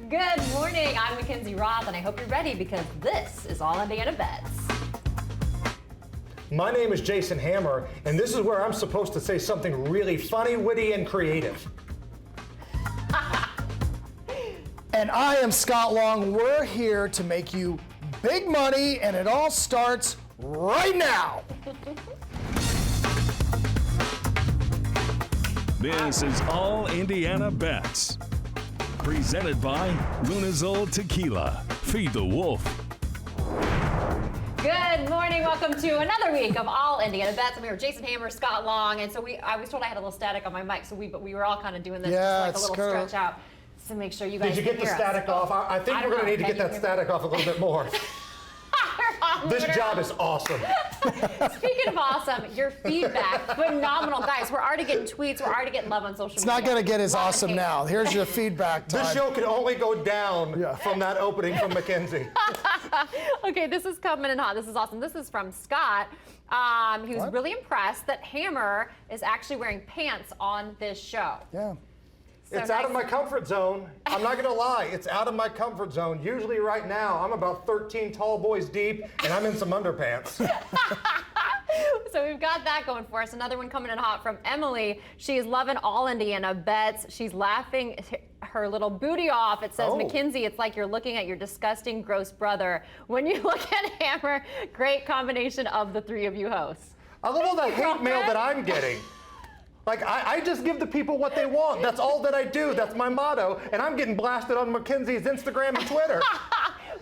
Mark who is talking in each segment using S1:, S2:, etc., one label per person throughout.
S1: Good morning, I'm Mackenzie Roth, and I hope you're ready because this is All Indiana Bets.
S2: My name is Jason Hammer, and this is where I'm supposed to say something really funny, witty, and creative.
S3: And I am Scott Long. We're here to make you big money, and it all starts right now.
S4: This is All Indiana Bets. Presented by LUNAZUL Tequila. Feed the wolf.
S1: Good morning, welcome to another week of All Indiana Bets. I'm here with Jason Hammer, Scott Long, and so I was told I had a little static on my mic, but we were all kind of doing this,
S3: Yeah,
S1: just like a little stretch out to make sure you guys
S2: Did you get the static off? I think we're going to need to get that static off a little bit more. This job is awesome.
S1: Speaking of awesome, your feedback, phenomenal. Guys, we're already getting tweets, we're already getting love on social media.
S3: It's not going to get as awesome now. Here's your feedback time.
S2: This show can only go down from that opening from Mackenzie.
S1: Okay, this is coming in hot. This is awesome. This is from Scott. He was really impressed that Hammer is actually wearing pants on this show.
S3: Yeah.
S1: So
S2: It's out of my comfort zone. I'm not going to lie. It's out of my comfort zone. Usually right now, I'm about 13 tall boys deep, and I'm in some underpants.
S1: So we've got that going for us. Another one coming in hot from Emily. She's loving All Indiana Bets. She's laughing her little booty off. It says, Mackenzie, it's like you're looking at your disgusting, gross brother. When you look at Hammer, great combination of the three of you hosts.
S2: I love all the hate mail that I'm getting. Like, I just give the people what they want. That's all that I do. That's my motto. And I'm getting blasted on Mackenzie's Instagram and Twitter.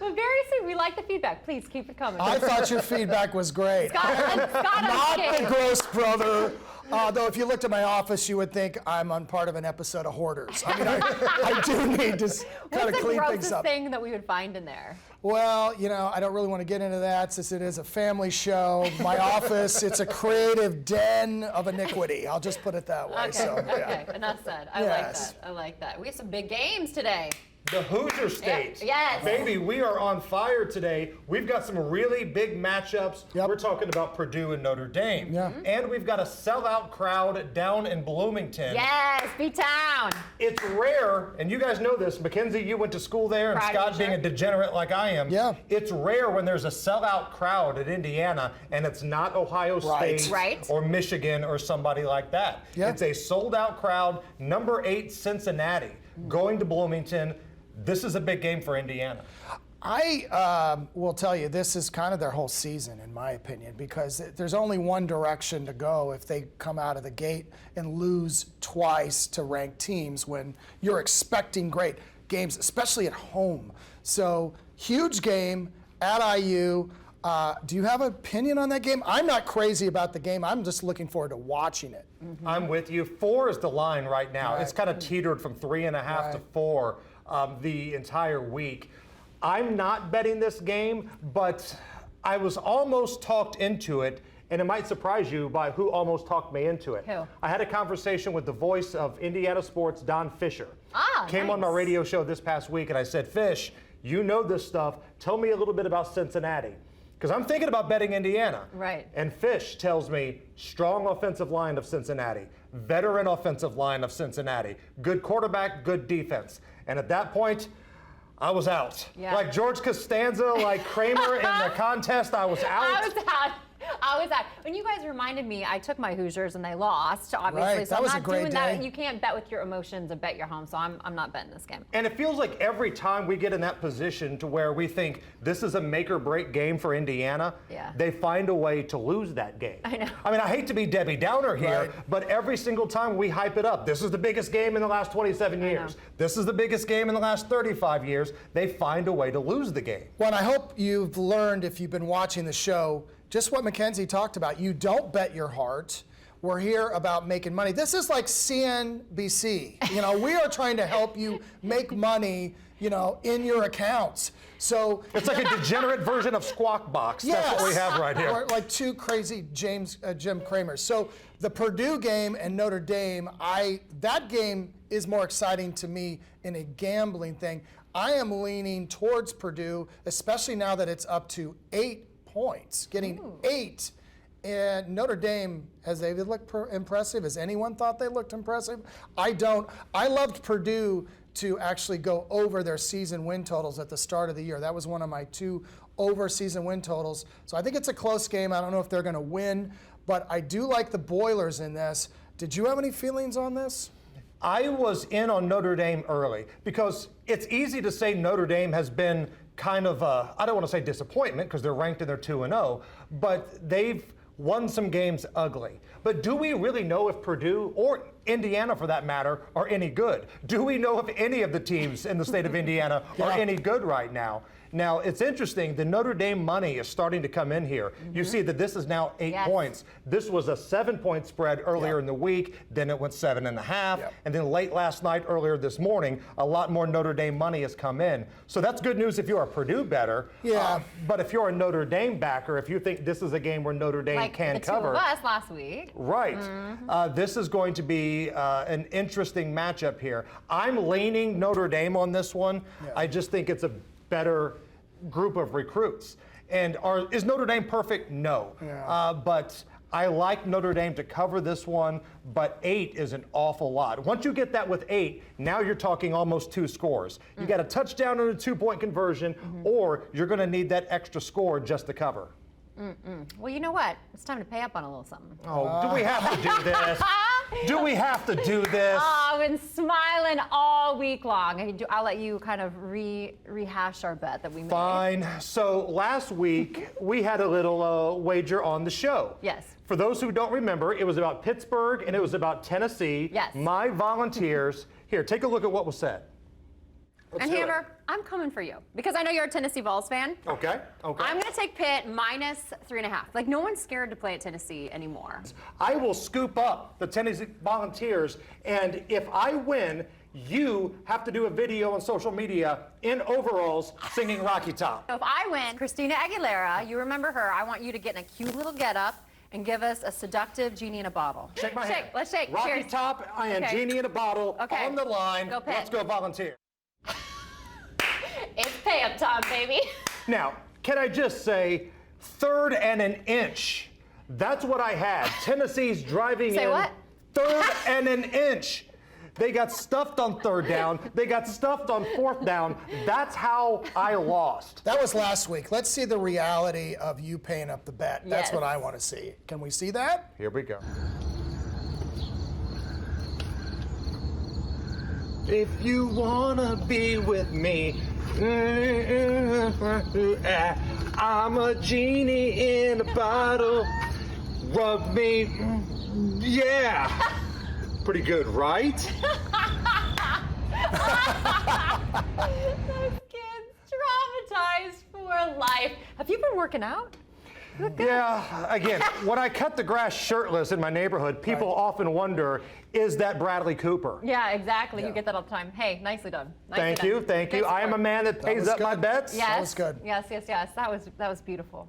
S1: Well, very soon. We like the feedback. Please keep it coming.
S3: I thought your feedback was great.
S1: Scott,
S3: Not the gross brother. Though if you looked at my office, you would think I'm on part of an episode of Hoarders. I mean, I do need to kind of clean things up.
S1: What's the grossest thing that we would find in there?
S3: Well, you know, I don't really want to get into that since it is a family show. My office, it's a creative den of iniquity. I'll just put it that way.
S1: Okay,
S3: So,
S1: okay, enough said. I like that. I like that. We have some big games today.
S2: The Hoosier State.
S1: Yes.
S2: Baby, we are on fire today. We've got some really big matchups.
S3: Yep.
S2: We're talking about Purdue and Notre Dame.
S3: Yeah.
S2: And we've got a sellout crowd down in Bloomington.
S1: Yes, B-Town.
S2: It's rare, and you guys know this. Mackenzie, you went to school there, and
S1: Proud of
S2: Scott
S1: you,
S2: being
S1: sure.
S2: a degenerate like I am.
S3: Yeah.
S2: It's rare when there's a sellout crowd at Indiana, and it's not Ohio State
S1: Right.
S2: or Michigan or somebody like that.
S3: Yeah.
S2: It's a sold-out crowd. Number 8, Cincinnati, going to Bloomington. This is a big game for Indiana.
S3: I will tell you, this is kind of their whole season, in my opinion, because there's only one direction to go if they come out of the gate and lose twice to ranked teams when you're expecting great games, especially at home. So, huge game at IU. Do you have an opinion on that game? I'm not crazy about the game. I'm just looking forward to watching it.
S2: Mm-hmm. I'm with you. 4 is the line right now.
S3: Right.
S2: It's kind of teetered from 3.5 to 4 the entire week. I'm not betting this game, but I was almost talked into it, and it might surprise you by who almost talked me into it.
S1: Who?
S2: I had a conversation with the voice of Indiana sports, Don Fisher. Came on my
S1: nice.
S2: radio show this past week, and I said, Fish, you know this stuff. Tell me a little bit about Cincinnati. Because I'm thinking about betting Indiana.
S1: Right.
S2: And Fish tells me strong offensive line of Cincinnati, veteran offensive line of Cincinnati, good quarterback, good defense. And at that point, I was out.
S1: Yeah.
S2: Like George Costanza, like Kramer in the contest, I was out.
S1: I was out. When you guys reminded me, I took my Hoosiers and they lost, obviously.
S3: Right,
S1: So
S3: that
S1: I'm
S3: was a
S1: not
S3: great
S1: doing that.
S3: day.
S1: You can't bet with your emotions and bet your home. So I'm not betting this game.
S2: And it feels like every time we get in that position to where we think this is a make or break game for Indiana, they find a way to lose that game.
S1: I know.
S2: I mean, I hate to be Debbie Downer here,
S3: Right.
S2: but every single time we hype it up, this is the biggest game in the last 27 years. This is the biggest game in the last 35 years. They find a way to lose the game.
S3: Well, and I hope you've learned, if you've been watching the show, just what Mackenzie talked about. You don't bet your heart. We're here about making money. This is like CNBC. You know, we are trying to help you make money, you know, in your accounts. So
S2: It's like a degenerate version of Squawk Box.
S3: yes,
S2: That's what we have right here.
S3: We're like two crazy Jim Cramers. So the Purdue game and Notre Dame, that game is more exciting to me in a gambling thing. I am leaning towards Purdue, especially now that it's up to 8 points. Getting 8 And Notre Dame, has they looked impressive? Has anyone thought they looked impressive? I don't. I loved Purdue to actually go over their season win totals at the start of the year. That was one of my 2 over season win totals. So I think it's a close game. I don't know if they're going to win, but I do like the Boilers in this. Did you have any feelings on this?
S2: I was in on Notre Dame early because it's easy to say Notre Dame has been kind of a, I don't want to say disappointment because they're ranked and they're 2-0, but they've won some games ugly. But do we really know if Purdue or Indiana, for that matter, are any good? Do we know if any of the teams in the state of Indiana are any good right now? Now, it's interesting, the Notre Dame money is starting to come in here. You see that this is now 8 points. This was a 7-point spread earlier in the week, then it went 7.5, and then late last night, earlier this morning, a lot more Notre Dame money has come in. So that's good news if you're a Purdue bettor. But if you're a Notre Dame backer, if you think this is a game where Notre Dame can cover.
S1: Like the 2 of us last week.
S2: Right. This is going to be an interesting matchup here. I'm leaning Notre Dame on this one. I just think it's a better group of recruits. And is Notre Dame perfect? No. But I like Notre Dame to cover this one, but 8 is an awful lot. Once you get that with 8, now you're talking almost 2 scores. You got a touchdown and a 2-point conversion, or you're going to need that extra score just to cover.
S1: Well, you know what? It's time to pay up on a little something.
S2: Oh, do we have to do this? Do we have to do this?
S1: Oh, I've been smiling all week long. I'll let you kind of rehash our bet that we made.
S2: Fine. So last week, we had a little wager on the show.
S1: Yes.
S2: For those who don't remember, it was about Pittsburgh and it was about Tennessee.
S1: Yes.
S2: My Volunteers. Here, take a look at what was said.
S1: And Hammer, I'm coming for you because I know you're a Tennessee Vols fan.
S2: Okay.
S1: I'm going to take Pitt minus 3.5. Like, no one's scared to play at Tennessee anymore.
S2: I will scoop up the Tennessee Volunteers, and if I win, you have to do a video on social media in overalls singing Rocky Top.
S1: So if I win, Christina Aguilera, you remember her, I want you to get in a cute little getup and give us a seductive genie in a bottle.
S2: Shake my hand.
S1: Let's shake.
S2: Rocky
S1: Cheers.
S2: Top and genie in a bottle on the line.
S1: Go Pitt.
S2: Let's go Volunteers.
S1: It's pay-up time, baby.
S2: Now, can I just say, 3rd and an inch. That's what I had. Tennessee's driving
S1: Say
S2: in.
S1: what?
S2: 3rd and an inch. They got stuffed on 3rd down. They got stuffed on 4th down. That's how I lost.
S3: That was last week. Let's see the reality of you paying up the bet. That's
S1: Yes.
S3: what I want to see. Can we see that?
S2: Here we go. If you wanna be with me, I'm a genie in a bottle. Rub me, yeah. Pretty good, right?
S1: Those kids traumatized for life. Have you been working out?
S2: Yeah, again, when I cut the grass shirtless in my neighborhood, people often wonder, is that Bradley Cooper?
S1: Yeah, exactly. You get that all the time. Hey, nicely done.
S2: Thank you.
S1: Thanks
S2: I am
S1: for
S2: a
S1: it.
S2: man that pays up my bets.
S1: Yes.
S3: That was good.
S1: Yes. That was beautiful.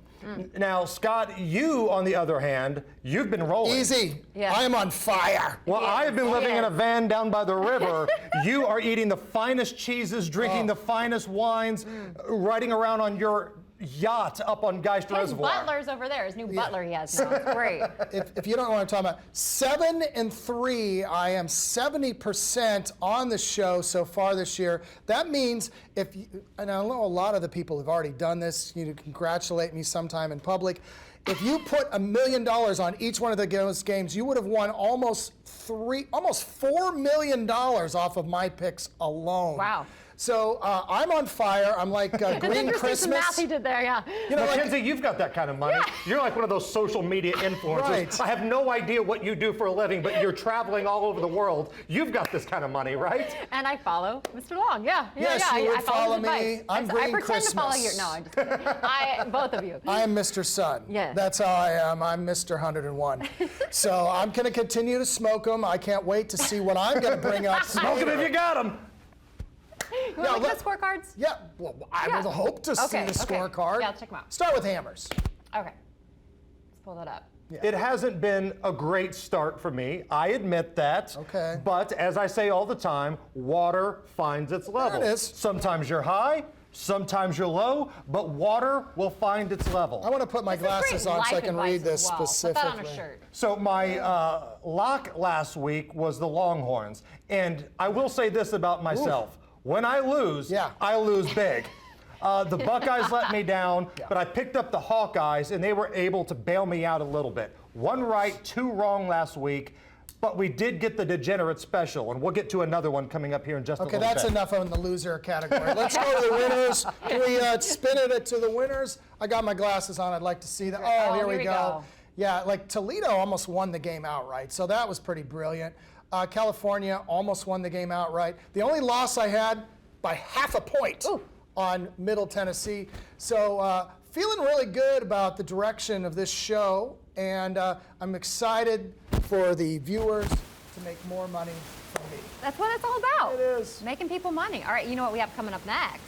S2: Now, Scott, you, on the other hand, you've been rolling.
S3: Easy.
S1: Yeah.
S3: I'm on fire.
S2: Well,
S1: Yes,
S2: I've been living in a
S1: yes.
S2: van down by the river. You are eating the finest cheeses, drinking the finest wines, riding around on your yacht up on Geist
S1: His
S2: Reservoir.
S1: butler's over there. His new butler he has now. It's great.
S3: If you don't know what I'm talking about, 7-3, I am 70% on the show so far this year. That means if you, and I know a lot of the people have already done this, you congratulate me sometime in public. If you put $1 million on each one of those games, you would have won almost $4 million off of my picks alone.
S1: Wow.
S3: So I'm on fire. I'm like Green
S1: Interesting
S3: Christmas.
S1: some math he did there, yeah.
S3: You know, like,
S2: Mackenzie, you've got that kind of money. You're like one of those social media influencers.
S3: Right.
S2: I have no idea what you do for a living, but you're traveling all over the world. You've got this kind of money, right?
S1: And I follow Mr. Long, yeah.
S3: Yes,
S1: yeah.
S3: you would
S1: I follow
S3: follow
S1: his
S3: me.
S1: advice.
S3: I'm
S1: I
S3: Green
S1: pretend to follow you.
S3: Christmas.
S1: No, I'm just kidding. Both of you.
S3: I am Mr. Sun.
S1: Yes.
S3: That's how I am. I'm Mr. 101. So I'm going to continue to smoke them. I can't wait to see what I'm going to bring up.
S2: Smoke them if you got them.
S1: You want to look at the scorecards?
S3: Yeah, well, I would hope to see the scorecard.
S1: Yeah, I'll check them out.
S3: Start with hammers.
S1: Okay. Let's pull that up.
S2: It hasn't been a great start for me. I admit that.
S3: Okay.
S2: But as I say all the time, water finds its level.
S3: it is.
S2: Sometimes you're high, Sometimes you're low, but water will find its level.
S3: I want to put my
S1: This is great
S3: glasses on so I
S1: life
S3: can
S1: advice
S3: read this
S1: as well.
S3: specifically.
S1: Put that on a shirt.
S2: So my lock last week was the Longhorns, and I will say this about myself: when I lose, I lose big. The Buckeyes let me down, but I picked up the Hawkeyes, and they were able to bail me out a little bit. 1 right, 2 wrong last week. But we did get the degenerate special, and we'll get to another one coming up here in just a little bit.
S3: Okay, that's enough on the loser category. Let's go to the winners. Can we spin it to the winners? I got my glasses on. I'd like to see them. Oh, here we go. Yeah, like Toledo almost won the game outright, so that was pretty brilliant. California almost won the game outright. The only loss I had by half a point on Middle Tennessee. So feeling really good about the direction of this show, and I'm excited for the viewers to make more money from me.
S1: That's what it's all about.
S3: It is.
S1: Making people money. All right, you know what we have coming up next?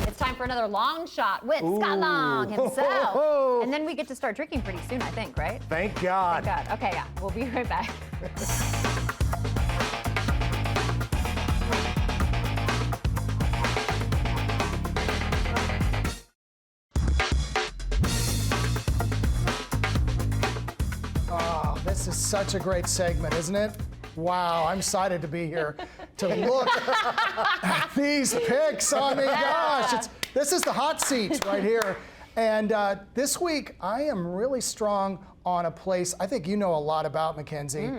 S1: It's time for another long shot with Scott Long himself. And then we get to start drinking pretty soon, I think, right?
S2: Thank God.
S1: Thank God. Okay, yeah. We'll be right back.
S3: This is such a great segment, isn't it? Wow, I'm excited to be here to look at these picks. I mean, gosh, this is the hot seat right here. And this week, I am really strong on a place I think you know a lot about, Mackenzie.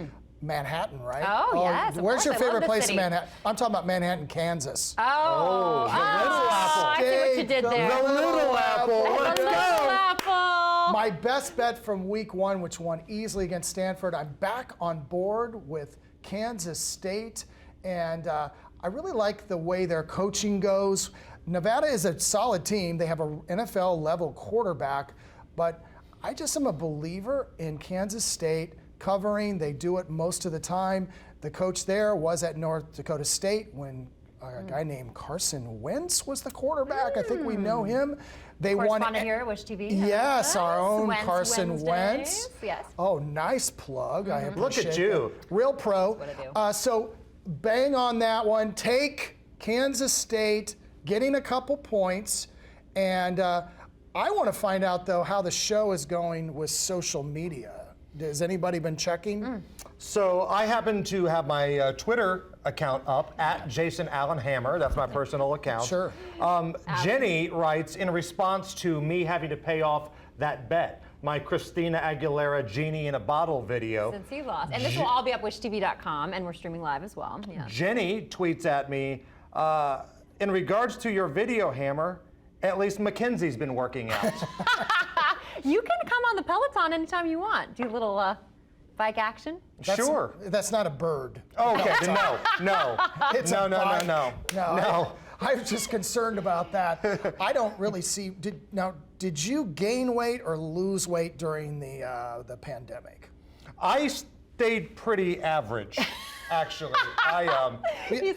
S3: Manhattan, right?
S1: Oh, yes.
S3: Where's your favorite place
S1: city.
S3: in Manhattan? I'm talking about Manhattan, Kansas.
S1: I see what you did there.
S2: The Little Apple. Let's
S1: The Little
S2: go.
S1: Apple.
S3: My best bet from week 1, which won easily against Stanford. I'm back on board with Kansas State, and I really like the way their coaching goes. Nevada is a solid team. They have an NFL level quarterback, but I just am a believer in Kansas State covering. They do it most of the time. The coach there was at North Dakota State when a guy named Carson Wentz was the quarterback. I think we know him. They won.
S1: Correspondent here at Wish TV.
S3: Yes, our own
S1: Wentz
S3: Carson
S1: Wednesdays.
S3: Wentz.
S1: Yes.
S3: Oh, nice plug. I appreciate
S2: Look at you.
S3: that. Real pro.
S1: That's what I do.
S3: So bang on that one. Take Kansas State, getting a couple points. And I want to find out, though, how the show is going with social media. Has anybody been checking?
S2: So I happen to have my Twitter account up at Jason Allen Hammer. That's my personal account.
S3: Sure.
S2: Jenny writes, in response to me having to pay off that bet, my Christina Aguilera Genie in a Bottle video.
S1: Since he lost. And this will all be up wishtv.com, and we're streaming live as well. Yeah.
S2: Jenny tweets at me, in regards to your video, Hammer, at least Mackenzie's been working out.
S1: You can come on the Peloton anytime you want. Do a little bike action.
S2: Sure.
S3: That's not a bird.
S2: Okay, then no.
S3: It's
S2: No,
S3: a
S2: no, no,
S3: bike.
S2: no.
S3: No. I was just concerned about that. I don't really see. Did you gain weight or lose weight during the pandemic?
S2: I stayed pretty average, actually.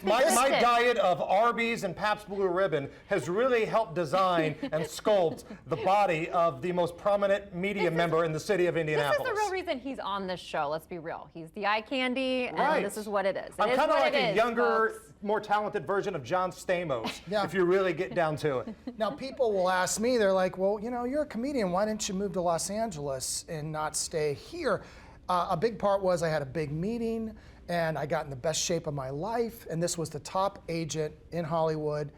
S2: My diet of Arby's and Pabst Blue Ribbon has really helped design and sculpt the body of the most prominent media member in the city of Indianapolis.
S1: This is the real reason he's on this show. Let's be real. He's the eye candy, and
S2: Right.
S1: this is what it is.
S2: I'm
S1: It is
S2: kind of
S1: what
S2: like
S1: it
S2: a
S1: is,
S2: younger,
S1: folks.
S2: more talented version of John Stamos,
S3: Yeah.
S2: if you really get down to it.
S3: Now, people will ask me, they're like, well, you're a comedian. Why didn't you move to Los Angeles and not stay here? A big part was I had a big meeting, and I got in the best shape of my life, and this was the top agent in Hollywood.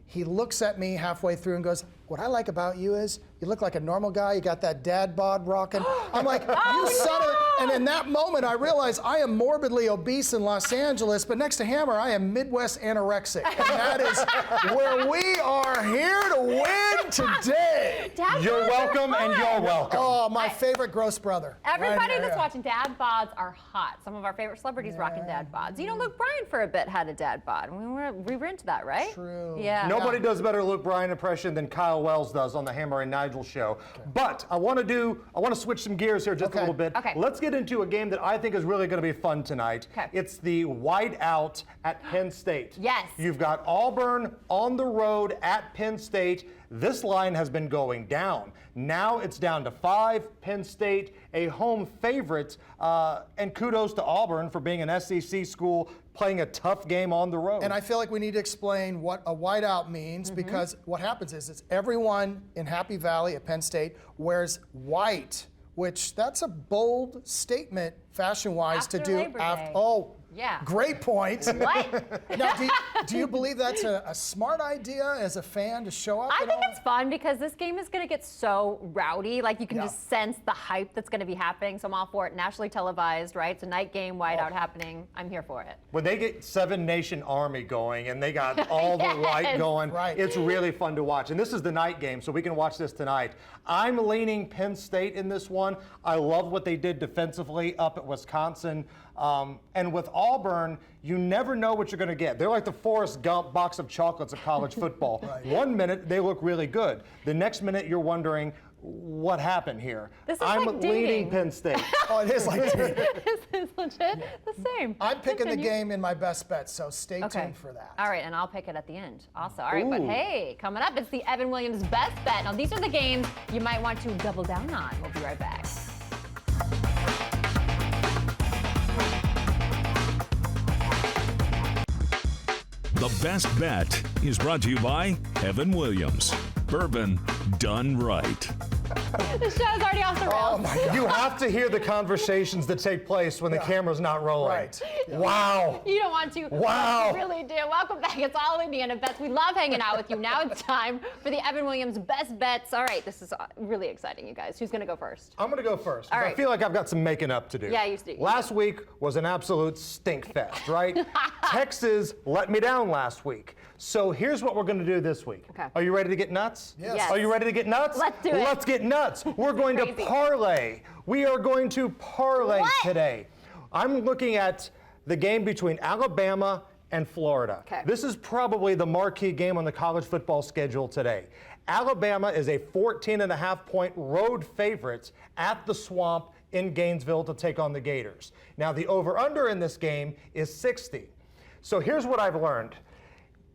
S3: He looks at me halfway through and goes, what I like about you is you look like a normal guy. You got that dad bod rocking. I'm like, you son of a... And in that moment, I realized I am morbidly obese in Los Angeles, but next to Hammer, I am Midwest anorexic. And that is where we are here to win today.
S1: Dad
S2: You're
S1: bods are
S2: welcome, and
S1: hot.
S2: you're welcome.
S3: Oh, my favorite gross brother.
S1: Everybody
S3: Right here,
S1: that's
S3: yeah.
S1: watching dad bods are hot. Some of our favorite celebrities rocking dad bods. You know, Luke Bryan for a bit had a dad bod. We were into that, right?
S3: True.
S1: Yeah.
S2: Nobody does a better Luke Bryan impression than Kyle Wells does on the Hammer and Nigel show. But I want to switch some gears here just a
S3: Okay.
S2: little bit.
S1: Okay.
S2: Let's get get into a game that I think is really going to be fun tonight.
S1: Okay.
S2: It's the whiteout at Penn State.
S1: Yes.
S2: You've got Auburn on the road at Penn State. This line has been going down. Now it's down to 5. Penn State, a home favorite. And kudos to Auburn for being an SEC school, playing a tough game on the road.
S3: And I feel like we need to explain what a whiteout means, because what happens is everyone in Happy Valley at Penn State wears white, which that's a bold statement fashion-wise to
S1: After
S3: do.
S1: Labor Day.
S3: Oh,
S1: Yeah.
S3: great point.
S1: What?
S3: Now, do you believe that's a smart idea as a fan to show up?
S1: I
S3: and
S1: think
S3: all?
S1: it's fun because this game is going to get so rowdy. Like, you can
S3: Yeah.
S1: just sense the hype that's going to be happening. So I'm all for it. Nationally televised, right? It's a night game, whiteout happening. I'm here for it.
S2: When they get 7 Nation Army going and they got all the white going,
S3: Right.
S2: it's really fun to watch. And this is the night game, so we can watch this tonight. I'm leaning Penn State in this one. I love what they did defensively up at Wisconsin. And with Auburn, you never know what you're going to get. They're like the Forrest Gump box of chocolates of college football.
S3: Right.
S2: One minute, they look really good. The next minute, you're wondering, what happened here?
S1: This is
S2: I'm
S1: like
S2: leaning
S1: dating.
S2: Penn State.
S3: Oh, it is like dating.
S1: This is legit the same.
S3: I'm picking the
S1: Continue.
S3: game in my best bet, so stay
S1: Okay.
S3: tuned for that.
S1: All right, and I'll pick it at the end also. All right, but
S2: Ooh.
S1: hey, coming up, it's the Evan Williams best bet. Now, these are the games you might want to double down on. We'll be right back.
S4: The Best Bet is brought to you by Evan Williams. Bourbon done right.
S1: The show's already off the rails.
S3: Oh my God.
S2: You have to hear the conversations that take place when the camera's not rolling.
S3: Right.
S2: Wow.
S1: You don't want to.
S2: Wow.
S1: You really do. Welcome back. It's All Indiana Bets. We love hanging out with you. Now it's time for the Evan Williams Best Bets. All right, this is really exciting, you guys. Who's going to go first?
S2: I'm going to go first.
S1: All
S2: I
S1: right.
S2: feel like I've got some making up to do.
S1: Yeah, you do.
S2: Last week was an absolute stink fest, right? Texas let me down last week. So here's what we're going to do this week.
S1: Okay.
S2: Are you ready to get nuts?
S3: Yes.
S1: Yes.
S2: Are you ready to get nuts?
S1: Let's do it.
S2: Let's get nuts. We're going to
S1: crazy.
S2: parlay. We are going to parlay
S1: What?
S2: today. I'm looking at the game between Alabama and Florida.
S1: Okay.
S2: This is probably the marquee game on the college football schedule today. Alabama is a 14.5-point road favorite at the Swamp in Gainesville to take on the Gators. Now, the over-under in this game is 60. So here's what I've learned.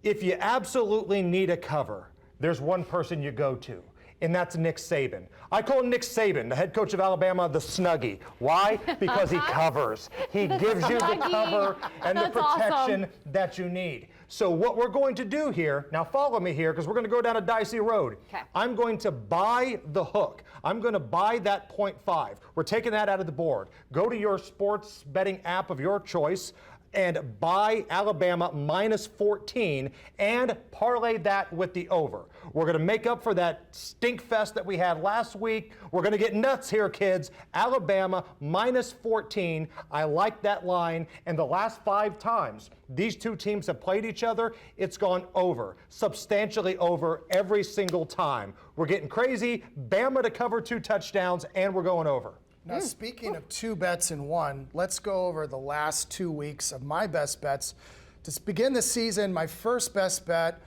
S2: If you absolutely need a cover, there's one person you go to, and that's Nick Saban. I call Nick Saban, the head coach of Alabama, the Snuggie. Why? Because he covers. He gives you the
S1: Snuggie.
S2: cover and the
S1: That's awesome.
S2: protection that you need. So what we're going to do here, now follow me here, because we're going to go down a dicey road.
S1: Okay.
S2: I'm going to buy the hook. I'm going to buy that 0.5. We're taking that out of the board. Go to your sports betting app of your choice and buy Alabama minus 14 and parlay that with the over. We're going to make up for that stink fest that we had last week. We're going to get nuts here, kids. Alabama minus 14. I like that line. And the last 5 times these two teams have played each other, it's gone over, substantially over every single time. We're getting crazy. Bama to cover 2 touchdowns, and we're going over.
S3: Now, speaking of 2 bets in 1, let's go over the last 2 weeks of my best bets. To begin the season, my first best bet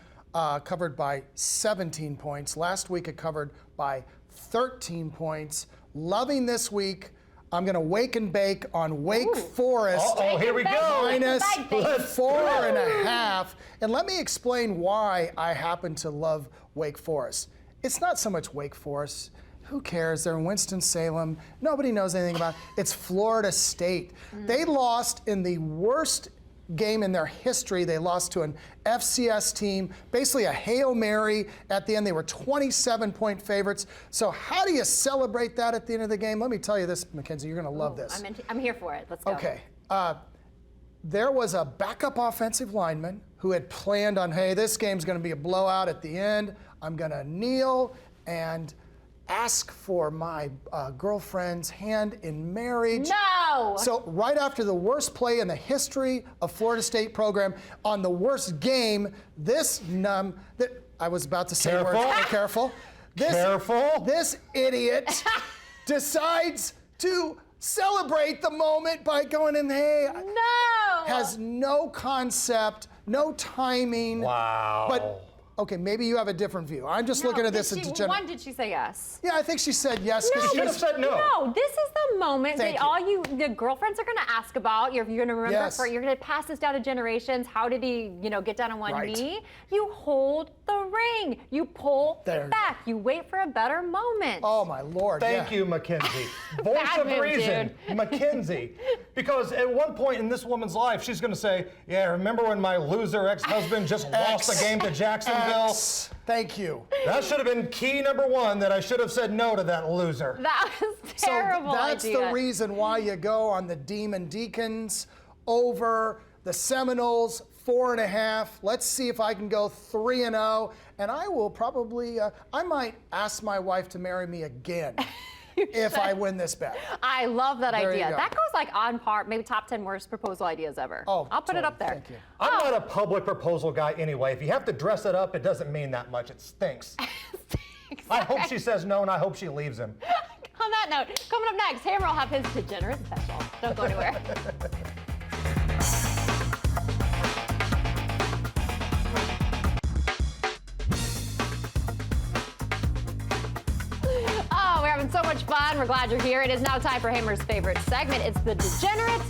S3: covered by 17 points. Last week it covered by 13 points. Loving this week. I'm going to wake and bake on Wake Forest.
S2: Uh-oh, here we go.
S3: Minus
S1: Bake, bake.
S3: 4.5. And let me explain why I happen to love Wake Forest. It's not so much Wake Forest. Who cares? They're in Winston-Salem. Nobody knows anything about it. It's Florida State. They lost in the worst game in their history. They lost to an FCS team, basically a Hail Mary at the end. They were 27-point favorites. So how do you celebrate that at the end of the game? Let me tell you this, Mackenzie, you're going to love this.
S1: I'm here for it. Let's go.
S3: Okay. There was a backup offensive lineman who had planned on, hey, this game's going to be a blowout at the end. I'm going to kneel and ask for my girlfriend's hand in marriage.
S1: No!
S3: So right after the worst play in the history of Florida State program, on the worst game, this I was about to say
S2: Careful.
S3: words. Be careful.
S2: Careful.
S3: This idiot decides to celebrate the moment by going in, hey,
S1: No!
S3: has no concept, no timing.
S2: Wow.
S3: But Okay, maybe you have a different view. I'm just looking at this as degenerate.
S1: When did she say yes?
S3: Yeah, I think she said yes.
S1: No,
S3: because
S2: should have said no.
S1: No, this is the moment
S3: Thank
S1: that the girlfriends are going to ask about. You're going to remember
S3: Yes.
S1: you're going to pass this down to generations. How did he, get down on one
S3: Right.
S1: knee? You hold the ring. You pull
S3: There.
S1: back. You wait for a better moment.
S3: Oh my Lord!
S2: Thank
S3: yeah.
S2: you, Mackenzie. Voice
S1: Bad
S2: of
S1: move,
S2: reason, Mackenzie. Because at one point in this woman's life, she's going to say, yeah, remember when my loser ex-husband just lost the game to Jacksonville?
S3: Thank you.
S2: That should have been key number one, that I should have said no to that loser.
S1: That was terrible
S3: So that's
S1: idea.
S3: the reason why you go on the Demon Deacons over the Seminoles, 4.5. Let's see if I can go 3-0. And I will probably, I might ask my wife to marry me again if I win this bet.
S1: I love that
S3: There you
S1: idea.
S3: go.
S1: That goes like on par, maybe top 10 worst proposal ideas ever.
S3: Oh,
S1: I'll put it up there.
S3: totally. Thank you.
S2: I'm not a public proposal guy anyway. If you have to dress it up, it doesn't mean that much. It stinks. I hope she says no, and I hope she leaves him.
S1: On that note, coming up next, Hammer will have his degenerate special. Don't go anywhere. Oh, we're having so much fun. We're glad you're here. It is now time for Hammer's favorite segment. It's the Degenerate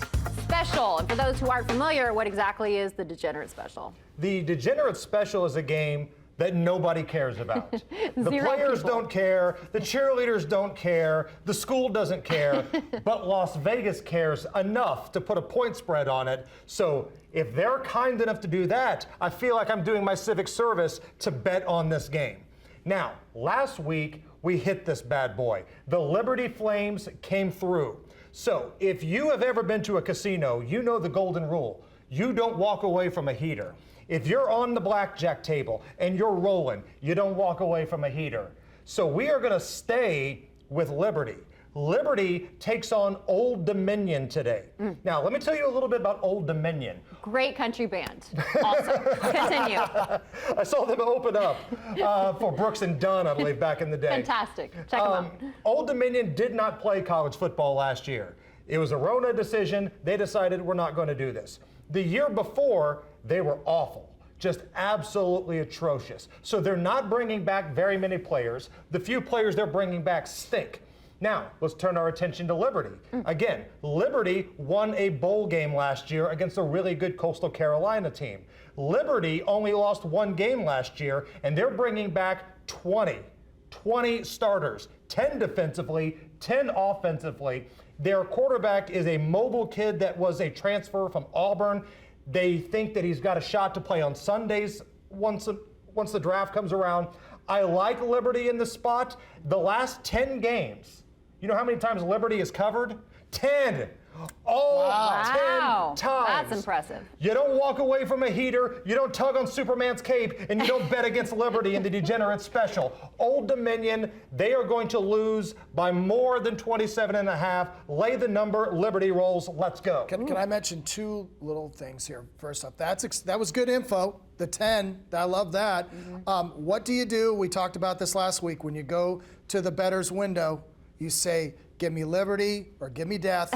S1: Special. And for those who aren't familiar, what exactly is the Degenerate Special?
S2: The Degenerate Special is a game that nobody cares about. The
S1: Zero
S2: players
S1: people.
S2: don't care, the cheerleaders don't care, the school doesn't care, but Las Vegas cares enough to put a point spread on it. So if they're kind enough to do that, I feel like I'm doing my civic service to bet on this game. Now, last week, we hit this bad boy. The Liberty Flames came through. So if you have ever been to a casino, you know the golden rule. You don't walk away from a heater. If you're on the blackjack table and you're rolling, you don't walk away from a heater. So we are going to stay with Liberty. Liberty takes on Old Dominion today. Now, let me tell you a little bit about Old Dominion.
S1: Great country band. Awesome. Continue.
S2: I saw them open up for Brooks and Dunn, I believe, back in the day.
S1: Fantastic. Check them out.
S2: Old Dominion did not play college football last year. It was a Rona decision. They decided we're not going to do this. The year before, they were awful, just absolutely atrocious. So they're not bringing back very many players. The few players they're bringing back stink. Now, let's turn our attention to Liberty. Again, Liberty won a bowl game last year against a really good Coastal Carolina team. Liberty only lost one game last year, and they're bringing back 20 starters, 10 defensively, 10 offensively. Their quarterback is a mobile kid that was a transfer from Auburn. They think that he's got a shot to play on Sundays once the draft comes around. I like Liberty in the spot. The last 10 games, you know how many times Liberty is covered? 10. All 10 times.
S1: That's impressive.
S2: You don't walk away from a heater, you don't tug on Superman's cape, and you don't bet against Liberty in the Degenerate Special. Old Dominion, they are going to lose by more than 27.5. Lay the number, Liberty rolls, let's go.
S3: Can I mention two little things here? First up, that was good info. The 10, I love that. What do you do? We talked about this last week. When you go to the bettor's window, you say, give me liberty or give me death.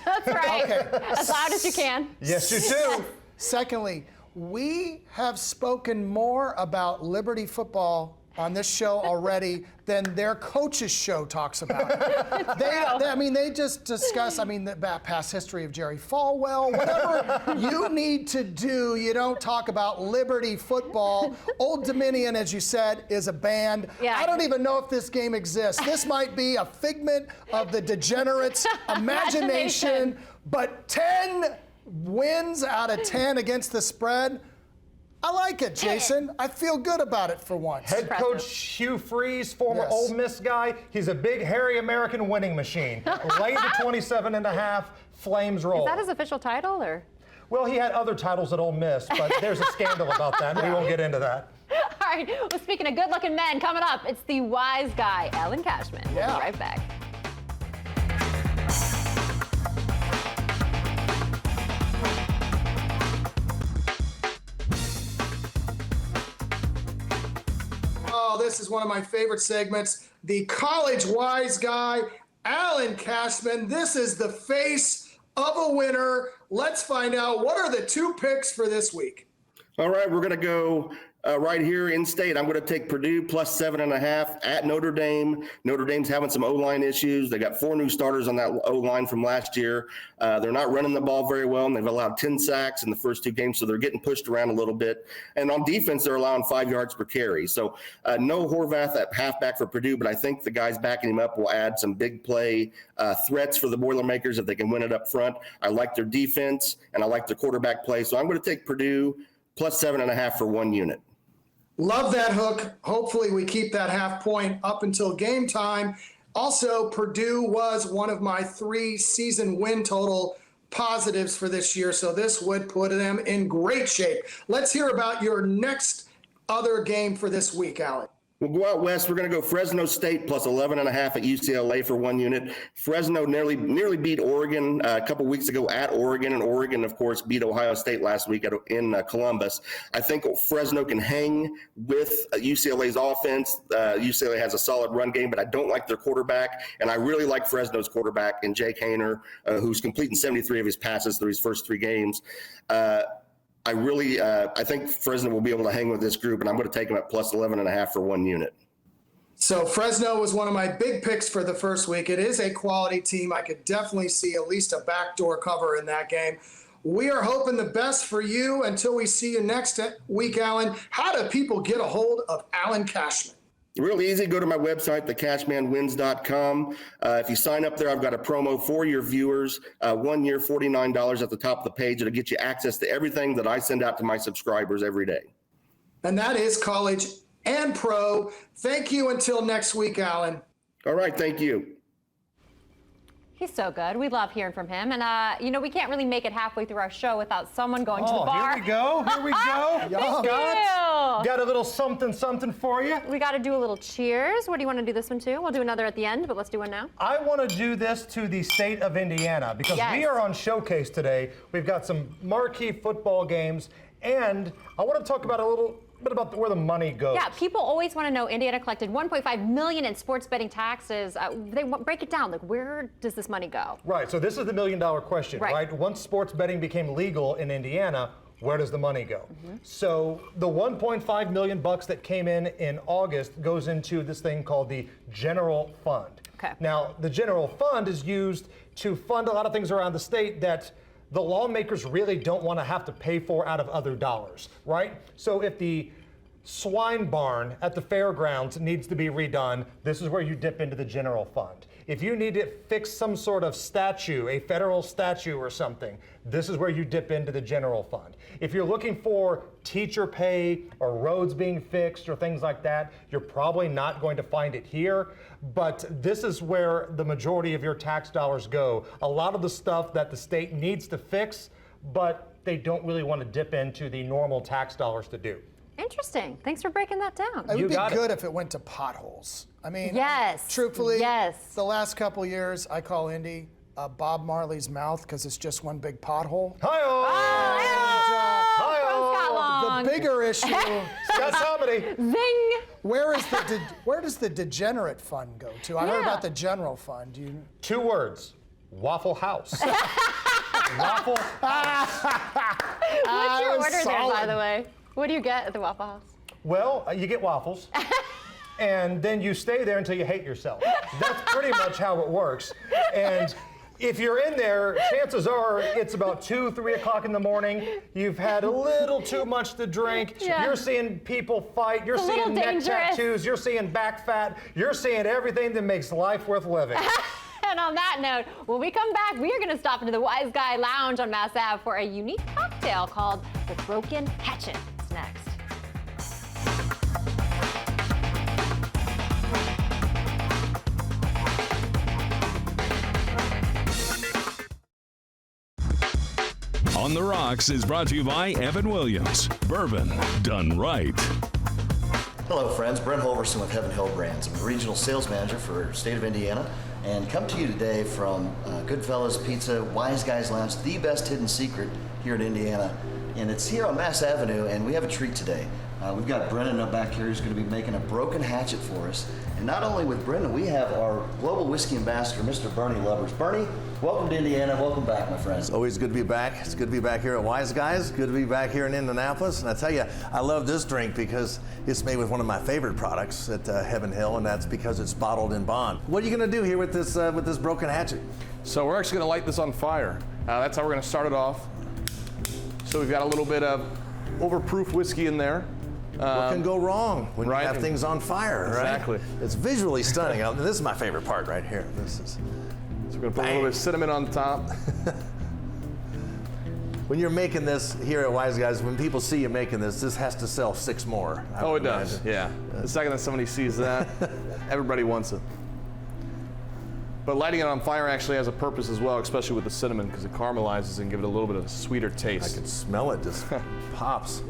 S1: That's right.
S3: Okay.
S1: As loud as you can.
S2: Yes, you do.
S3: Secondly, we have spoken more about Liberty football on this show already than their coach's show talks about. They just discuss, the past history of Jerry Falwell, whatever you need to do, you don't talk about Liberty football. Old Dominion, as you said, is a band.
S1: Yeah.
S3: I don't even know if this game exists. This might be a figment of the degenerates' imagination, but 10 wins out of 10 against the spread, I like it, Jason. I feel good about it for once.
S2: Head coach Hugh Freeze, former
S3: Yes.
S2: Ole Miss guy, he's a big, hairy American winning machine. Lay the 27.5, Flames roll.
S1: Is that his official title, or?
S2: Well, he had other titles at Ole Miss, but there's a scandal about that, and we won't get into that.
S1: All right. Well, speaking of good-looking men, coming up, it's the wise guy, Alan Cashman. We'll be right back.
S3: Oh, this is one of my favorite segments. The college wise guy, Alan Cashman. This is the face of a winner. Let's find out what are the two picks for this week.
S5: All right, we're going to go Right here in state, I'm going to take Purdue plus 7.5 at Notre Dame. Notre Dame's having some O-line issues. They got 4 new starters on that O-line from last year. They're not running the ball very well, and they've allowed 10 sacks in the first 2 games, so they're getting pushed around a little bit. And on defense, they're allowing 5 yards per carry. So no Horvath at halfback for Purdue, but I think the guys backing him up will add some big play threats for the Boilermakers if they can win it up front. I like their defense, and I like their quarterback play. So I'm going to take Purdue plus 7.5 for 1 unit.
S3: Love that hook. Hopefully we keep that half point up until game time. Also, Purdue was one of my 3 season win total positives for this year, so this would put them in great shape. Let's hear about your next other game for this week, Alec.
S5: We'll go out west. We're going to go Fresno State plus 11.5 at UCLA for 1 unit. Fresno nearly beat Oregon a couple weeks ago at Oregon, and Oregon, of course, beat Ohio State last week in Columbus. I think Fresno can hang with UCLA's offense. UCLA has a solid run game, but I don't like their quarterback, and I really like Fresno's quarterback in Jake Haener, who's completing 73 of his passes through his first 3 games. I think Fresno will be able to hang with this group, and I'm going to take them at plus 11.5 for 1 unit.
S3: So Fresno was one of my big picks for the first week. It is a quality team. I could definitely see at least a backdoor cover in that game. We are hoping the best for you until we see you next week, Alan. How do people get a hold of Alan Cashman?
S5: Real easy. Go to my website, thecashmanwins.com. If you sign up there, I've got a promo for your viewers. 1 year, $49 at the top of the page. It'll get you access to everything that I send out to my subscribers every day.
S3: And that is college and pro. Thank you until next week, Alan.
S5: All right. Thank you.
S1: He's so good. We love hearing from him. And, we can't really make it halfway through our show without someone going to the bar.
S2: Here we go. Here we go. Got a little something for you.
S1: We got to do a little cheers. What do you want to do this one to? We'll do another at the end, but let's do one now.
S2: I want to do this to the state of Indiana because we are on Showcase today. We've got some marquee football games, and I want to talk about a little bit about where the money goes.
S1: Yeah, people always want to know. Indiana collected $1.5 million in sports betting taxes. They break it down. Like, where does this money go?
S2: Right. So this is the $1 million question, right? Once sports betting became legal in Indiana, where does the money go? So the $1.5 million that came in August goes into this thing called the general fund.
S1: Okay.
S2: Now, the general fund is used to fund a lot of things around the state that the lawmakers really don't want to have to pay for out of other dollars, right? So if the swine barn at the fairgrounds needs to be redone, this is where you dip into the general fund. If you need to fix some sort of statue, a federal statue or something, this is where you dip into the general fund. If you're looking for teacher pay or roads being fixed or things like that, you're probably not going to find it here, but this is where the majority of your tax dollars go. A lot of the stuff that the state needs to fix, but they don't really want to dip into the normal tax dollars to do.
S1: Interesting. Thanks for breaking that down.
S3: It would be good if it went to potholes. I mean, truthfully, the last couple years, I call Indy Bob Marley's mouth because it's just one big pothole. The bigger issue.
S2: Got somebody.
S1: Zing.
S3: Where does the degenerate fund go to? I heard about the general fund.
S2: 2 words. Waffle House. Waffle House.
S1: What's your order there, by the way? What do you get at the Waffle House?
S2: Well, you get waffles, and then you stay there until you hate yourself. That's pretty much how it works. And if you're in there, chances are it's about 2, 3 o'clock in the morning. You've had a little too much to drink.
S1: Yeah.
S2: You're seeing people fight. You're seeing neck tattoos. You're seeing back fat. You're seeing everything that makes life worth living.
S1: And on that note, when we come back, we are going to stop into the Wise Guy Lounge on Mass Ave for a unique cocktail called the Broken Hatchet. It's next.
S4: On the Rocks is brought to you by Evan Williams. Bourbon done right.
S6: Hello, friends. Brent Holverson with Heaven Hill Brands. I'm the regional sales manager for the state of Indiana, and come to you today from Goodfellas Pizza, Wise Guys Lounge, the best hidden secret here in Indiana. and it's here on Mass Avenue, and we have a treat today. We've got Brennan up back here who's going to be making a broken hatchet for us. And not only with Brennan, we have our global whiskey ambassador, Mr. Bernie Lovers. Bernie, welcome to Indiana. Welcome back, my friend.
S7: It's always good to be back. It's good to be back here at Wise Guys. Good to be back here in Indianapolis. And I tell you, I love this drink because it's made with one of my favorite products at Heaven Hill, and that's because it's bottled in bond. What are you going to do here with this broken hatchet?
S8: So we're actually going to light this on fire. That's how we're going to start it off. So we've got a little bit of overproof whiskey in there.
S7: What can go wrong when
S8: right.
S7: you have things on fire, right?
S8: Exactly.
S7: It's visually stunning. This is my favorite part right here.
S8: So we're going to put a little bit of cinnamon on the top.
S7: When you're making this here at Wise Guys, when people see you making this has to sell 6 more.
S8: Oh, it does, yeah. The second that somebody sees that, everybody wants it. But lighting it on fire actually has a purpose as well, especially with the cinnamon, because it caramelizes and gives it a little bit of a sweeter taste.
S7: I can smell it, just pops.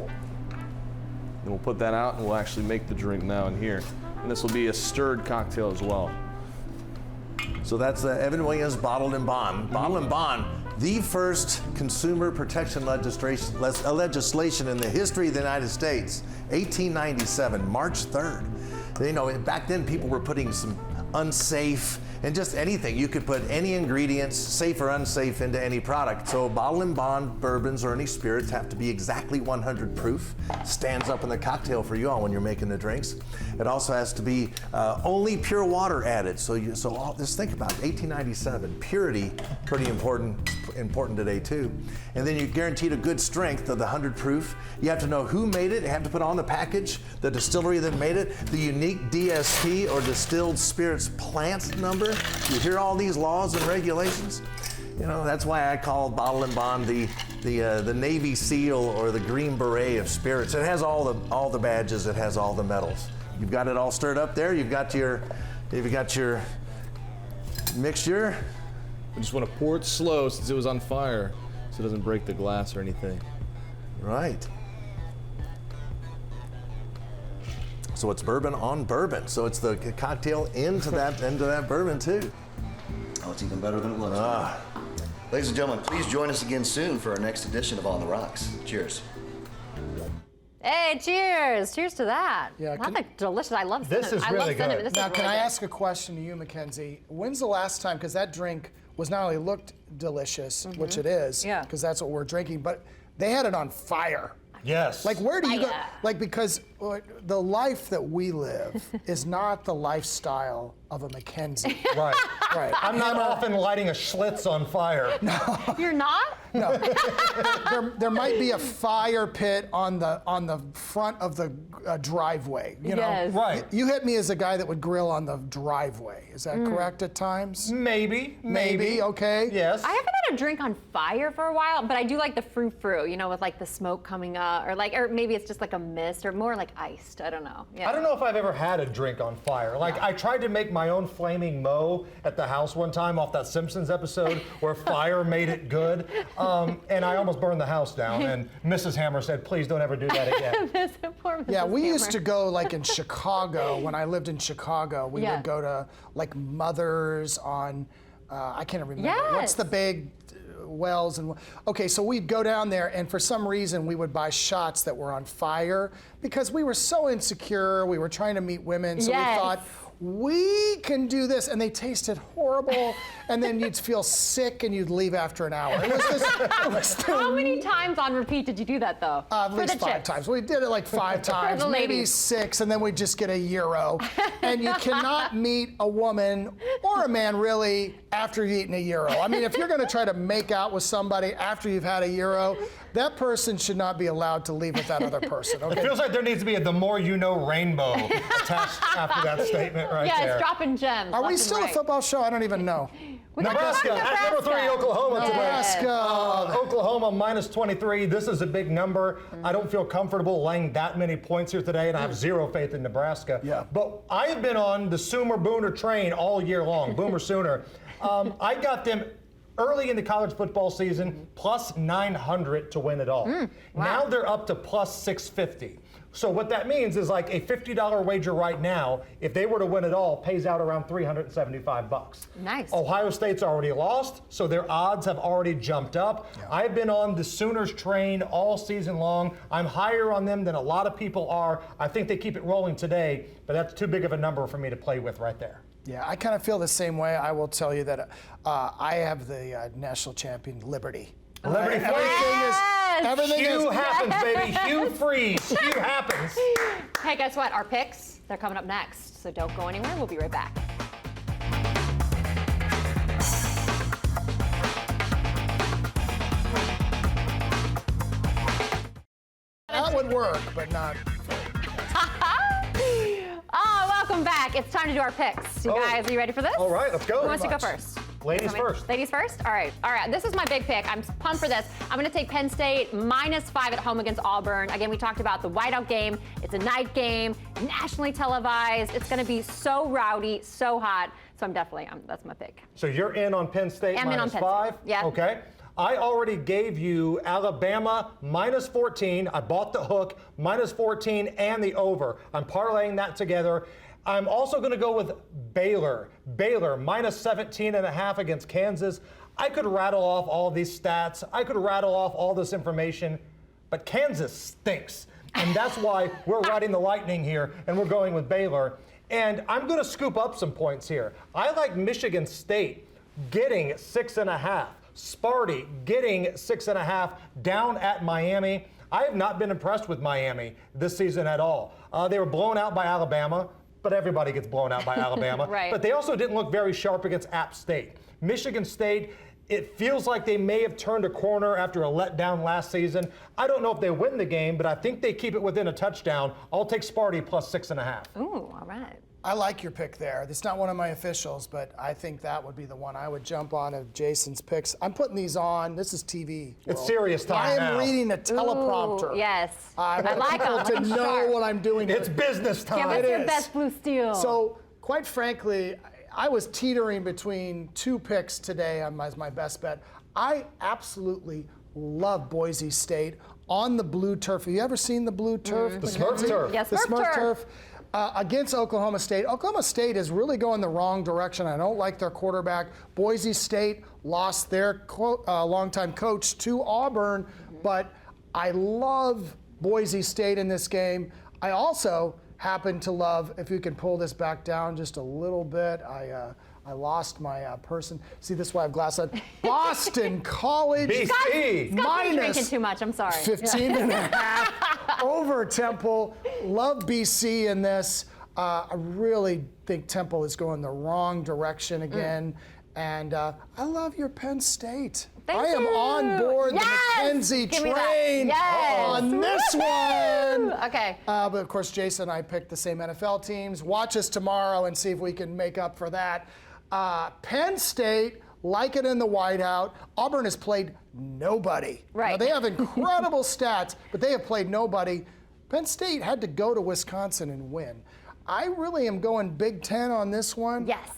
S8: Then we'll put that out and we'll actually make the drink now in here. And this will be a stirred cocktail as well.
S7: So that's Evan Williams Bottled in Bond. Bottled in Bond, the first consumer protection legislation in the history of the United States, 1897, March 3rd. You know, back then people were putting some unsafe and just anything. You could put any ingredients, safe or unsafe, into any product. So bottle and bond bourbons or any spirits have to be exactly 100 proof. Stands up in the cocktail for you all when you're making the drinks. It also has to be only pure water added. Just think about it, 1897, purity, pretty important today too. And then you're guaranteed a good strength of the 100 proof. You have to know who made it. You have to put on the package the distillery that made it, the unique DSP or distilled spirits plant number. You hear all these laws and regulations. You know, that's why I call Bottle and Bond the Navy SEAL or the Green Beret of spirits. It has all the badges. It has all the medals. You've got it all stirred up there. You've got your mixture.
S8: We just want to pour it slow since it was on fire, so it doesn't break the glass or anything.
S7: Right. So it's bourbon on bourbon. So it's the cocktail into that bourbon too.
S6: Oh, it's even better than it looks. Ladies and gentlemen, please join us again soon for our next edition of On the Rocks. Cheers.
S1: Hey, cheers! Cheers to that.
S3: Yeah,
S1: That's delicious. I love cinnamon.
S2: This is really good.
S1: This
S3: Now,
S1: is
S3: can
S1: really
S3: I
S1: good.
S3: ask a question to you, Mackenzie? When's the last time, because that drink was not only looked delicious, which it is,
S1: Yeah.
S3: because that's what we're drinking, but they had it on fire.
S2: Yes.
S3: Like, where do you go?
S1: Fire.
S3: Like, because the life that we live is not the lifestyle of a Mackenzie.
S2: Right.
S3: Right.
S2: I'm not often lighting a Schlitz on fire.
S1: You're not?
S3: No. there might be a fire pit on the front of the driveway. You know,
S1: Yes.
S2: Right.
S3: You hit me as a guy that would grill on the driveway. Is that correct at times?
S2: Maybe.
S3: Okay.
S2: Yes.
S1: I haven't had a drink on fire for a while, but I do like the frou-frou, you know, with like the smoke coming up, or maybe it's just like a mist, or more like iced. I don't know. Yeah.
S2: I don't know if I've ever had a drink on fire. Like, I tried to make my own flaming moe at the house one time off that Simpsons episode where fire made it good. And I almost burned the house down. And Mrs. Hammer said, please don't ever do that again.
S1: Poor Mrs.
S3: Yeah, we
S1: Hammer.
S3: used to go like in Chicago. When I lived in Chicago, we
S1: Yeah.
S3: would go to like Mother's on, I can't remember.
S1: Yes.
S3: What's the big wells? Okay, so we'd go down there, and for some reason we would buy shots that were on fire because we were so insecure. We were trying to meet women, so
S1: Yes.
S3: we thought, we can do this, and they tasted horrible, and then you'd feel sick and you'd leave after an hour. It was
S1: How many times on repeat did you do that though?
S3: at
S1: For
S3: least
S1: the
S3: 5
S1: chicks.
S3: times. We did it like 5 times,
S1: the
S3: maybe
S1: ladies.
S3: 6, and then we'd just get a euro. And you cannot meet a woman or a man really after you've eaten a euro. I mean, if you're gonna try to make out with somebody after you've had a euro, that person should not be allowed to leave with that other person,
S2: It
S3: okay?
S2: feels like there needs to be a the more you know rainbow attached after that statement right
S1: Yeah,
S2: there.
S1: it's dropping gems.
S3: Are we
S1: left and
S3: still a
S1: right.
S3: football show? I don't even know.
S1: We got
S2: Nebraska,
S1: to talk
S2: at number 3,
S1: Nebraska.
S2: Oklahoma today.
S3: Nebraska.
S2: Oklahoma minus 23. This is a big number. I don't feel comfortable laying that many points here today, and I have zero faith in Nebraska.
S3: Yeah.
S2: But I have been on the Sooner Booner train all year long, Boomer Sooner. I got them early in the college football season, plus 900 to win it all. Now they're up to plus 650. So what that means is like a $50 wager right now, if they were to win it all, pays out around $375.
S1: Nice.
S2: Ohio State's already lost, so their odds have already jumped up. Yeah. I've been on the Sooners train all season long. I'm higher on them than a lot of people are. I think they keep it rolling today, but that's too big of a number for me to play with right there.
S3: Yeah, I kind of feel the same way. I will tell you that I have the national champion, Liberty.
S2: Liberty
S3: Everything
S2: Hugh happens, baby. Hugh freeze. Hugh happens.
S1: Hey, guess what? Our picks, they're coming up next. So don't go anywhere. We'll be right back.
S3: That would work, but not.
S1: Oh, welcome back. It's time to do our picks. You guys, are you ready for this?
S2: All right, let's go.
S1: Who wants to go first?
S2: Ladies first.
S1: Ladies first? All right. This is my big pick. I'm pumped for this. I'm going to take Penn State -5 at home against Auburn. Again, we talked about the whiteout game. It's a night game, nationally televised. It's going to be so rowdy, so hot. So that's my pick.
S2: So you're in on Penn State
S1: I'm in on Penn
S2: -5?
S1: State. Yeah.
S2: Okay. I already gave you Alabama -14. I bought the hook, -14 and the over. I'm parlaying that together. I'm also going to go with Baylor. Baylor -17.5 against Kansas. I could rattle off all these stats. I could rattle off all this information, but Kansas stinks. And that's why we're riding the lightning here, and we're going with Baylor. And I'm going to scoop up some points here. I like Michigan State getting 6.5. Sparty getting 6.5 down at Miami. I have not been impressed with Miami this season at all. They were blown out by Alabama, but everybody gets blown out by Alabama.
S1: Right.
S2: But they also didn't look very sharp against App State. Michigan State, it feels like they may have turned a corner after a letdown last season. I don't know if they win the game, but I think they keep it within a touchdown. I'll take Sparty plus 6.5.
S1: Ooh, all right.
S3: I like your pick there. It's not one of my officials, but I think that would be the one I would jump on of Jason's picks. I'm putting these on. This is TV.
S2: It's serious time
S3: I
S2: now.
S3: am reading a teleprompter.
S1: Ooh, yes.
S3: I want
S1: like
S3: people to know what I'm doing.
S2: It's business time.
S1: Give us your best blue steel.
S3: So, quite frankly, I was teetering between two picks today as my best bet. I absolutely love Boise State on the blue turf. Have you ever seen the blue turf?
S2: The Smurf turf.
S1: Yes,
S3: the
S1: Smurf
S3: Smurf
S1: turf.
S3: turf. Against Oklahoma State. Oklahoma State is really going the wrong direction. I don't like their quarterback. Boise State lost their longtime coach to Auburn, but I love Boise State in this game. I also happen to love, if you can pull this back down just a little bit, I lost my person. See, this is why I have glass on. Boston College
S2: BC.
S1: Scott's been drinking too much. I'm sorry.
S3: 15.5 over Temple. Love BC in this. I really think Temple is going the wrong direction again. And I love your Penn State.
S1: Thank
S3: I am
S1: you.
S3: on board
S1: Yes!
S3: the McKenzie
S1: Give me that.
S3: train
S1: Yes.
S3: on this one.
S1: Okay.
S3: But of course, Jason and I picked the same NFL teams. Watch us tomorrow and see if we can make up for that. Penn State, like it in the whiteout. Auburn has played nobody.
S1: Right.
S3: Now, they have incredible stats, but they have played nobody. Penn State had to go to Wisconsin and win. I really am going Big Ten on this one.
S1: Yes.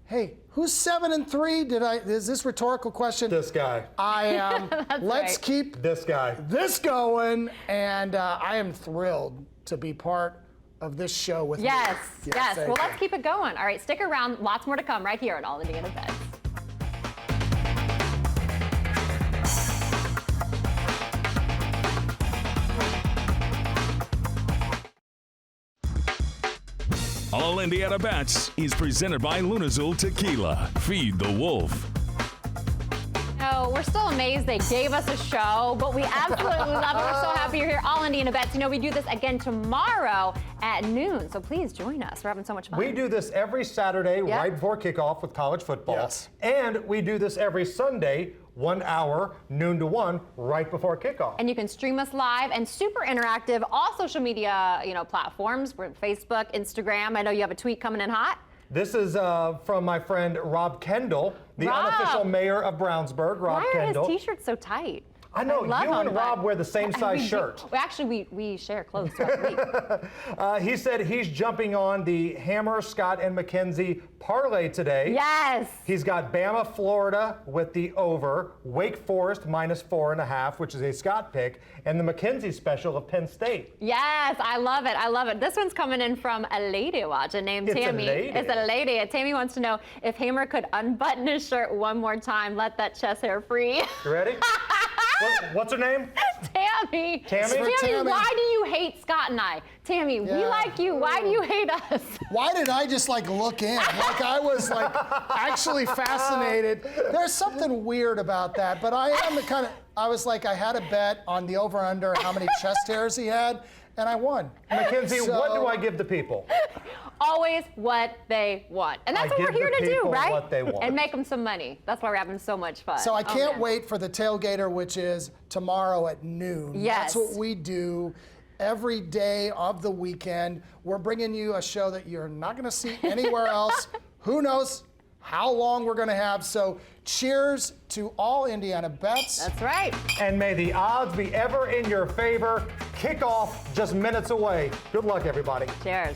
S3: Hey, who's 7-3? Is this a rhetorical question?
S2: This guy.
S3: I am. Let's
S1: right.
S3: keep
S2: This guy.
S3: this going, and I am thrilled to be part of this show with
S1: Yes.
S3: you.
S1: Yes.
S3: thank
S1: Well,
S3: you.
S1: let's keep it going. All right, stick around. Lots more to come right here at All Indiana Bets.
S4: All Indiana Bets is presented by LUNAZUL Tequila. Feed the wolf.
S1: No, we're still amazed they gave us a show, but we absolutely love it. We're so happy you're here. All Indiana Bets. You know, we do this again tomorrow at noon, so please join us. We're having so much fun.
S2: We do this every Saturday right before kickoff with college football.
S3: Yes.
S2: And we do this every Sunday, 1 hour, noon to 1, right before kickoff.
S1: And you can stream us live and super interactive. All social media, platforms. We're on Facebook, Instagram. I know you have a tweet coming in hot.
S2: This is from my friend Rob Kendall, the
S1: Rob.
S2: unofficial mayor of Brownsburg, Rob
S1: Why are
S2: Kendall.
S1: his t-shirts so tight?
S2: I know,
S1: love
S2: you
S1: him,
S2: and Rob
S1: but-
S2: wear the same size
S1: we do.
S2: shirt.
S1: Well, actually, we share clothes throughout the week.
S2: He said he's jumping on the Hammer, Scott, and McKenzie parlay today.
S1: Yes.
S2: He's got Bama, Florida with the over, Wake Forest -4.5, which is a Scott pick, and the McKenzie special of Penn State.
S1: Yes, I love it. I love it. This one's coming in from a lady watcher named
S2: It's a
S1: Tammy.
S2: lady.
S1: It's a lady. Tammy wants to know if Hammer could unbutton his shirt one more time, let that chest hair free.
S2: You ready? What's her name?
S1: Tammy.
S2: Tammy?
S3: Tammy.
S1: Why do you hate Scott and I? Tammy, we
S3: Yeah.
S1: like you. Why do you hate us?
S3: Why did I just like look in? Like I was like actually fascinated. There's something weird about that, but I am the kind of, I was like, I had a bet on the over-under how many chest hairs he had, and I won.
S2: Mackenzie,
S3: So-
S2: what do I give the people?
S1: Always what they want. And that's
S2: I
S1: what we're
S2: give
S1: here
S2: the
S1: to do,
S2: people
S1: right?
S2: what they want.
S1: And make them some money. That's why we're having so much fun.
S3: So I can't
S1: man.
S3: wait for the tailgater, which is tomorrow at noon.
S1: Yes.
S3: That's what we do every day of the weekend. We're bringing you a show that you're not going to see anywhere else. Who knows how long we're going to have. So cheers to all Indiana bets.
S1: That's right.
S2: And may the odds be ever in your favor. Kickoff just minutes away. Good luck, everybody.
S1: Cheers.